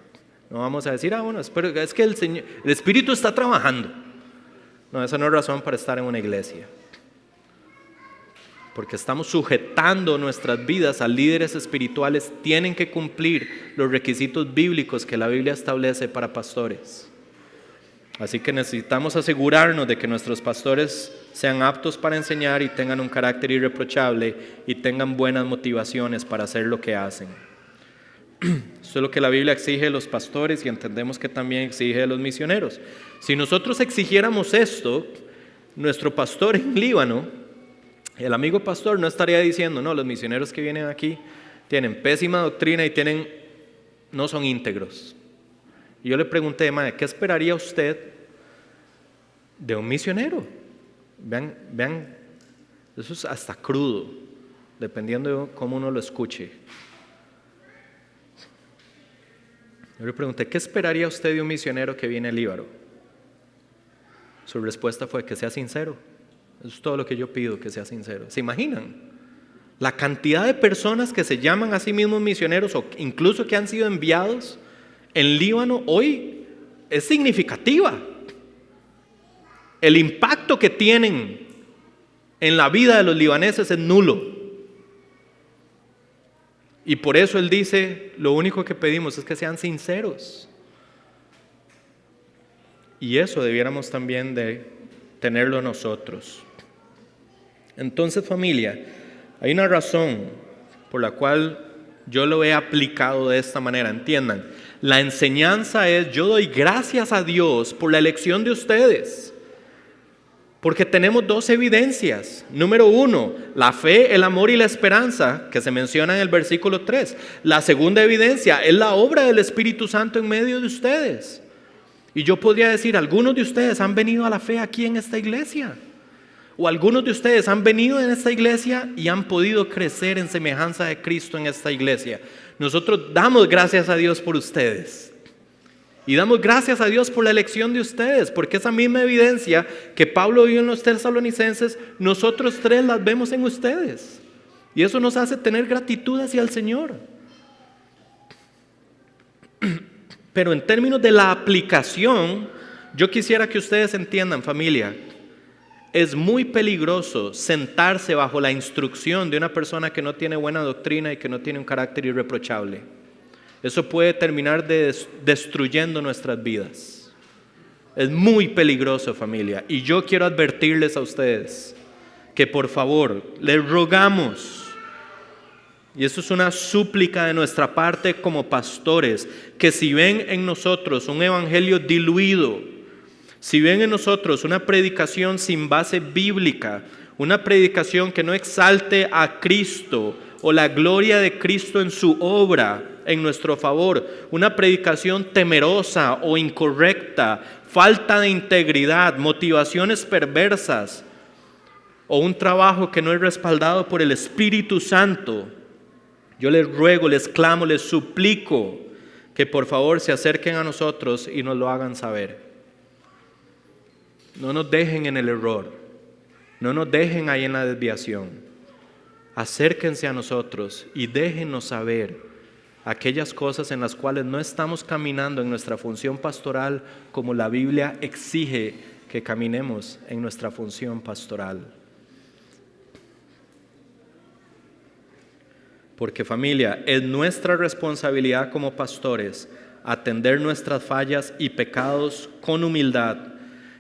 No vamos a decir, bueno, es que el Espíritu está trabajando. No, esa no es razón para estar en una iglesia. Porque estamos sujetando nuestras vidas a líderes espirituales, tienen que cumplir los requisitos bíblicos que la Biblia establece para pastores. Así que necesitamos asegurarnos de que nuestros pastores sean aptos para enseñar y tengan un carácter irreprochable y tengan buenas motivaciones para hacer lo que hacen. Esto es lo que la Biblia exige de los pastores y entendemos que también exige de los misioneros. Si nosotros exigiéramos esto, nuestro pastor en Líbano, el amigo pastor, no estaría diciendo, no, los misioneros que vienen aquí tienen pésima doctrina y no son íntegros. Y yo le pregunté, madre, ¿qué esperaría usted de un misionero? Vean, eso es hasta crudo, dependiendo de cómo uno lo escuche. Yo le pregunté, ¿qué esperaría usted de un misionero que viene al Líbano? Su respuesta fue que sea sincero. Eso es todo lo que yo pido, que sea sincero. ¿Se imaginan? La cantidad de personas que se llaman a sí mismos misioneros o incluso que han sido enviados en Líbano hoy es significativa. El impacto que tienen en la vida de los libaneses es nulo. Y por eso él dice, lo único que pedimos es que sean sinceros. Y eso debiéramos también de tenerlo nosotros. Entonces, familia, hay una razón por la cual yo lo he aplicado de esta manera. Entiendan, la enseñanza es, yo doy gracias a Dios por la elección de ustedes. Porque tenemos dos evidencias. Número 1, la fe, el amor y la esperanza, que se menciona en el versículo 3. La segunda evidencia es la obra del Espíritu Santo en medio de ustedes. Y yo podría decir, algunos de ustedes han venido a la fe aquí en esta iglesia. O algunos de ustedes han venido en esta iglesia y han podido crecer en semejanza de Cristo en esta iglesia. Nosotros damos gracias a Dios por ustedes. Y damos gracias a Dios por la elección de ustedes, porque esa misma evidencia que Pablo vio en los tesalonicenses, nosotros tres las vemos en ustedes. Y eso nos hace tener gratitud hacia el Señor. Pero en términos de la aplicación, yo quisiera que ustedes entiendan, familia, es muy peligroso sentarse bajo la instrucción de una persona que no tiene buena doctrina y que no tiene un carácter irreprochable. Eso puede terminar destruyendo nuestras vidas. Es muy peligroso, familia. Y yo quiero advertirles a ustedes que por favor, les rogamos, y eso es una súplica de nuestra parte como pastores, que si ven en nosotros un evangelio diluido, si ven en nosotros una predicación sin base bíblica, una predicación que no exalte a Cristo o la gloria de Cristo en su obra en nuestro favor, una predicación temerosa o incorrecta, falta de integridad, motivaciones perversas o un trabajo que no es respaldado por el Espíritu Santo, yo les ruego, les clamo, les suplico que por favor se acerquen a nosotros y nos lo hagan saber. No nos dejen en el error, no nos dejen ahí en la desviación. Acérquense a nosotros y déjennos saber aquellas cosas en las cuales no estamos caminando en nuestra función pastoral como la Biblia exige que caminemos en nuestra función pastoral. Porque familia, es nuestra responsabilidad como pastores atender nuestras fallas y pecados con humildad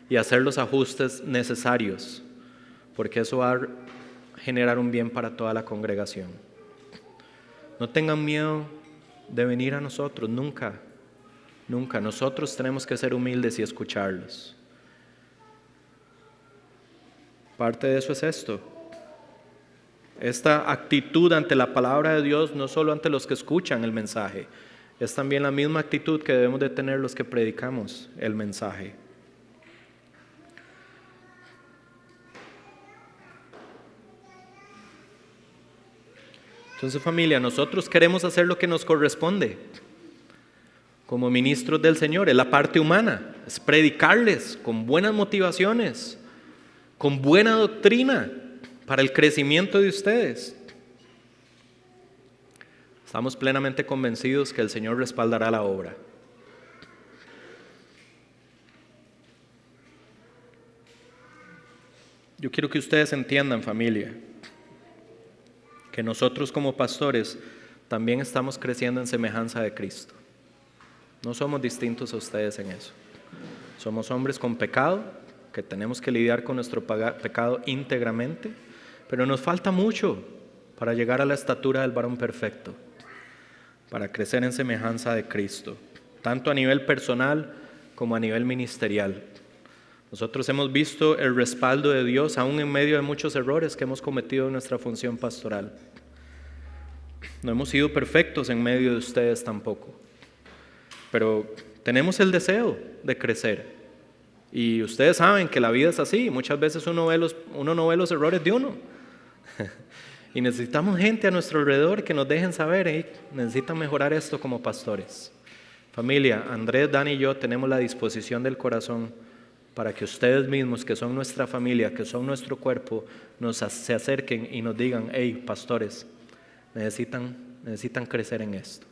y hacer los ajustes necesarios, porque eso va a generar un bien para toda la congregación. No tengan miedo de venir a nosotros, nunca. Nosotros tenemos que ser humildes y escucharlos. Parte de eso es esto. Esta actitud ante la palabra de Dios, no solo ante los que escuchan el mensaje, es también la misma actitud que debemos de tener los que predicamos el mensaje. Entonces, familia, nosotros queremos hacer lo que nos corresponde como ministros del Señor. Es la parte humana, es predicarles con buenas motivaciones, con buena doctrina, para el crecimiento de ustedes. Estamos plenamente convencidos que el Señor respaldará la obra. Yo quiero que ustedes entiendan, familia, que nosotros como pastores también estamos creciendo en semejanza de Cristo. No somos distintos a ustedes en eso. Somos hombres con pecado, que tenemos que lidiar con nuestro pecado íntegramente, pero nos falta mucho para llegar a la estatura del varón perfecto, para crecer en semejanza de Cristo, tanto a nivel personal como a nivel ministerial. Nosotros hemos visto el respaldo de Dios aún en medio de muchos errores que hemos cometido en nuestra función pastoral. No hemos sido perfectos en medio de ustedes tampoco, pero tenemos el deseo de crecer. Y ustedes saben que la vida es así, muchas veces uno no ve los errores de uno. Y necesitamos gente a nuestro alrededor que nos dejen saber, necesitan mejorar esto como pastores. Familia, Andrés, Dani y yo tenemos la disposición del corazón para que ustedes mismos, que son nuestra familia, que son nuestro cuerpo, se acerquen y nos digan, hey, pastores, necesitan crecer en esto.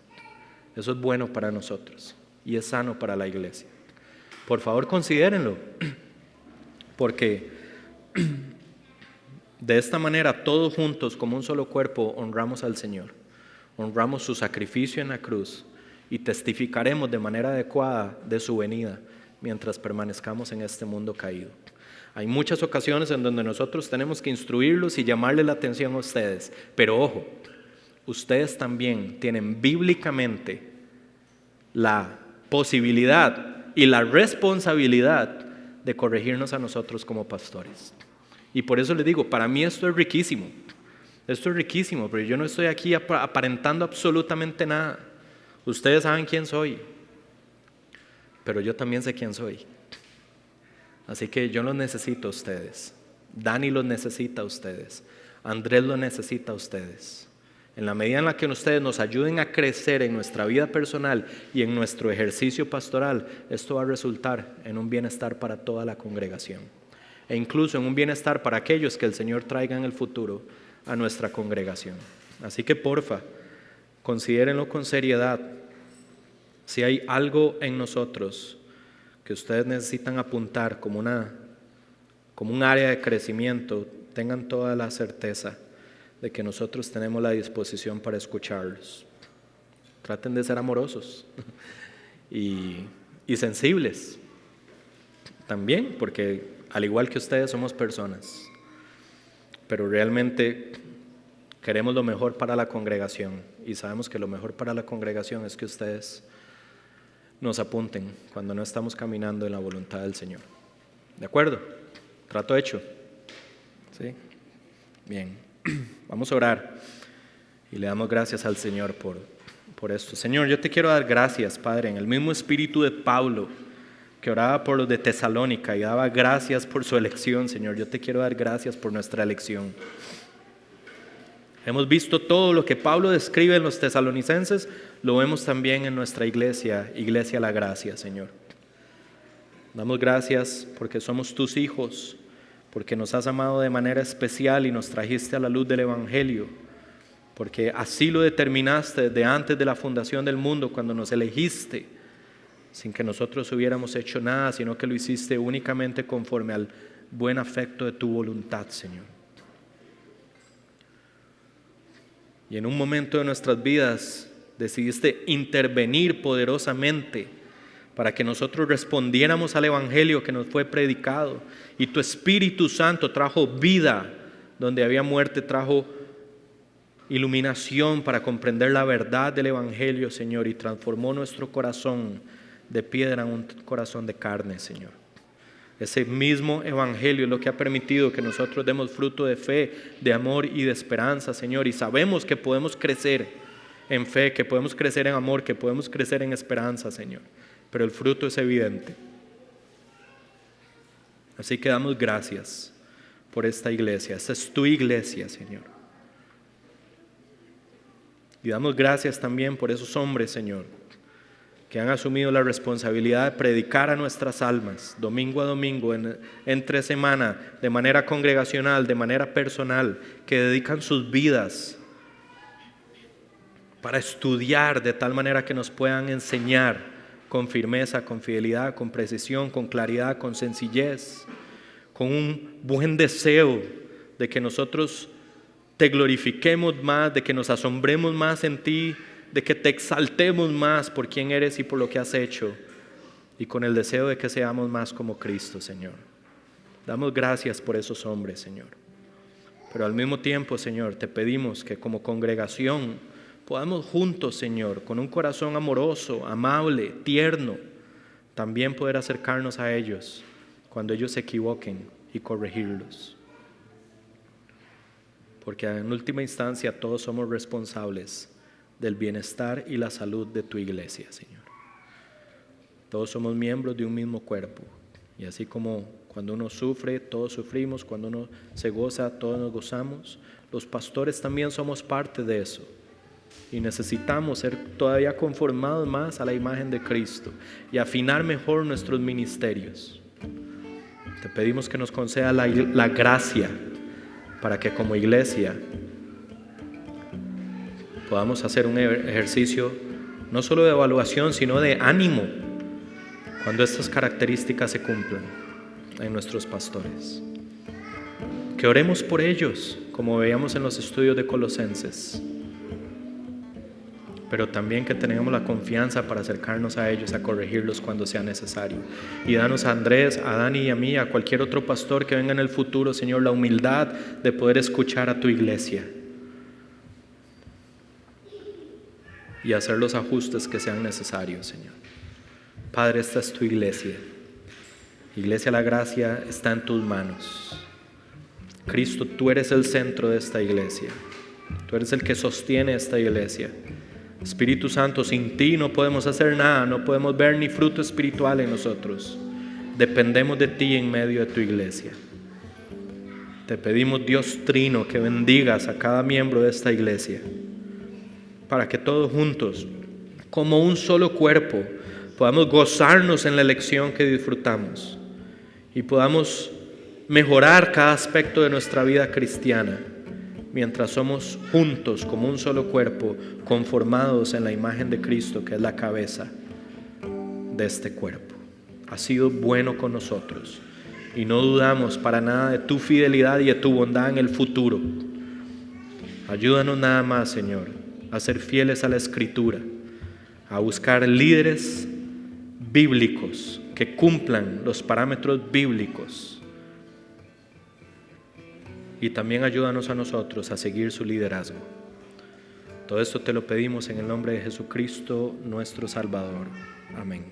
Eso es bueno para nosotros y es sano para la iglesia. Por favor, considérenlo, porque de esta manera todos juntos como un solo cuerpo honramos al Señor, honramos su sacrificio en la cruz y testificaremos de manera adecuada de su venida mientras permanezcamos en este mundo caído. Hay muchas ocasiones en donde nosotros tenemos que instruirlos y llamarle la atención a ustedes, pero ojo, ustedes también tienen bíblicamente la posibilidad y la responsabilidad de corregirnos a nosotros como pastores. Y por eso les digo, para mí esto es riquísimo, pero yo no estoy aquí aparentando absolutamente nada. Ustedes saben quién soy, pero yo también sé quién soy. Así que yo los necesito a ustedes. Dani los necesita a ustedes. Andrés los necesita a ustedes. En la medida en la que ustedes nos ayuden a crecer en nuestra vida personal y en nuestro ejercicio pastoral, esto va a resultar en un bienestar para toda la congregación. E incluso en un bienestar para aquellos que el Señor traiga en el futuro a nuestra congregación. Así que porfa, considérenlo con seriedad. Si hay algo en nosotros que ustedes necesitan apuntar como un área de crecimiento, tengan toda la certeza de que nosotros tenemos la disposición para escucharlos. Traten de ser amorosos y sensibles también, porque al igual que ustedes somos personas, pero realmente queremos lo mejor para la congregación y sabemos que lo mejor para la congregación es que ustedes nos apunten cuando no estamos caminando en la voluntad del Señor. ¿De acuerdo? Trato hecho. ¿Sí? Bien. Vamos a orar y le damos gracias al Señor por esto. Señor, yo te quiero dar gracias, Padre, en el mismo espíritu de Pablo, que oraba por los de Tesalónica y daba gracias por su elección, Señor. Yo te quiero dar gracias por nuestra elección. Hemos visto todo lo que Pablo describe en los tesalonicenses, lo vemos también en nuestra iglesia, Iglesia La Gracia, Señor. Damos gracias porque somos tus hijos, porque nos has amado de manera especial y nos trajiste a la luz del Evangelio, porque así lo determinaste desde antes de la fundación del mundo, cuando nos elegiste, sin que nosotros hubiéramos hecho nada, sino que lo hiciste únicamente conforme al buen afecto de tu voluntad, Señor. Y en un momento de nuestras vidas decidiste intervenir poderosamente para que nosotros respondiéramos al Evangelio que nos fue predicado. Y tu Espíritu Santo trajo vida donde había muerte, trajo iluminación para comprender la verdad del Evangelio, Señor, y transformó nuestro corazón de piedra en un corazón de carne, Señor. Ese mismo Evangelio es lo que ha permitido que nosotros demos fruto de fe, de amor y de esperanza, Señor. Y sabemos que podemos crecer en fe, que podemos crecer en amor, que podemos crecer en esperanza, Señor. Pero el fruto es evidente. Así que damos gracias por esta iglesia. Esta es tu iglesia, Señor. Y damos gracias también por esos hombres, Señor, que han asumido la responsabilidad de predicar a nuestras almas domingo a domingo, entre semana, de manera congregacional, de manera personal, que dedican sus vidas para estudiar de tal manera que nos puedan enseñar con firmeza, con fidelidad, con precisión, con claridad, con sencillez, con un buen deseo de que nosotros te glorifiquemos más, de que nos asombremos más en ti, de que te exaltemos más por quién eres y por lo que has hecho, y con el deseo de que seamos más como Cristo, Señor. Damos gracias por esos hombres, Señor. Pero al mismo tiempo, Señor, te pedimos que como congregación podamos juntos, Señor, con un corazón amoroso, amable, tierno, también poder acercarnos a ellos cuando ellos se equivoquen y corregirlos. Porque en última instancia todos somos responsables del bienestar y la salud de tu iglesia, Señor. Todos somos miembros de un mismo cuerpo. Y así como cuando uno sufre, todos sufrimos. Cuando uno se goza, todos nos gozamos. Los pastores también somos parte de eso. Y necesitamos ser todavía conformados más a la imagen de Cristo y afinar mejor nuestros ministerios. Te pedimos que nos conceda la gracia para que como iglesia podamos hacer un ejercicio no solo de evaluación, sino de ánimo cuando estas características se cumplan en nuestros pastores. Que oremos por ellos, como veíamos en los estudios de Colosenses, pero también que tengamos la confianza para acercarnos a ellos, a corregirlos cuando sea necesario. Y danos a Andrés, a Dani y a mí, a cualquier otro pastor que venga en el futuro, Señor, la humildad de poder escuchar a tu iglesia y hacer los ajustes que sean necesarios, Señor. Padre, esta es tu iglesia. Iglesia La Gracia está en tus manos. Cristo, tú eres el centro de esta iglesia. Tú eres el que sostiene esta iglesia. Espíritu Santo, sin ti no podemos hacer nada, no podemos ver ni fruto espiritual en nosotros. Dependemos de ti en medio de tu iglesia. Te pedimos, Dios Trino, que bendigas a cada miembro de esta iglesia, para que todos juntos, como un solo cuerpo, podamos gozarnos en la elección que disfrutamos y podamos mejorar cada aspecto de nuestra vida cristiana mientras somos juntos como un solo cuerpo, conformados en la imagen de Cristo, que es la cabeza de este cuerpo. Has sido bueno con nosotros y no dudamos para nada de tu fidelidad y de tu bondad en el futuro. Ayúdanos nada más, Señor, a ser fieles a la Escritura, a buscar líderes bíblicos que cumplan los parámetros bíblicos. Y también ayúdanos a nosotros a seguir su liderazgo. Todo esto te lo pedimos en el nombre de Jesucristo, nuestro Salvador. Amén.